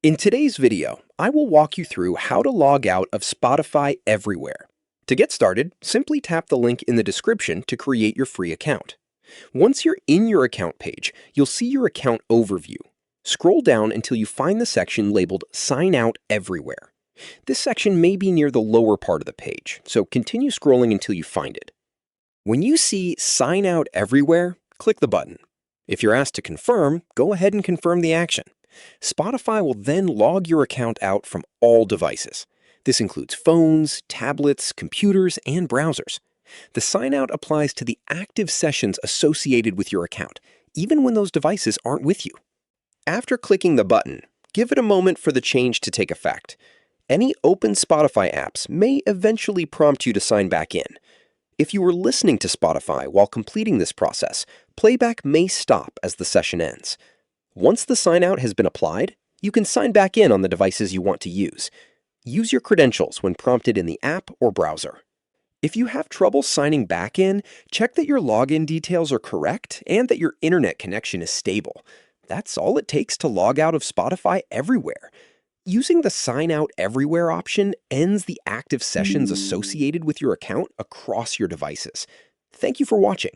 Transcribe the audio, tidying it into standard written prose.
In today's video, I will walk you through how to log out of Spotify everywhere. To get started, simply tap the link in the description to create your free account. Once you're in your account page, you'll see your account overview. Scroll down until you find the section labeled Sign Out Everywhere. This section may be near the lower part of the page, so continue scrolling until you find it. When you see Sign Out Everywhere, click the button. If you're asked to confirm, go ahead and confirm the action. Spotify will then log your account out from all devices. This includes phones, tablets, computers, and browsers. The sign out applies to the active sessions associated with your account, even when those devices aren't with you. After clicking the button, give it a moment for the change to take effect. Any open Spotify apps may eventually prompt you to sign back in. If you were listening to Spotify while completing this process, playback may stop as the session ends. Once the sign out has been applied, you can sign back in on the devices you want to use. Use your credentials when prompted in the app or browser. If you have trouble signing back in, check that your login details are correct and that your internet connection is stable. That's all it takes to log out of Spotify everywhere. Using the Sign Out Everywhere option ends the active sessions associated with your account across your devices. Thank you for watching.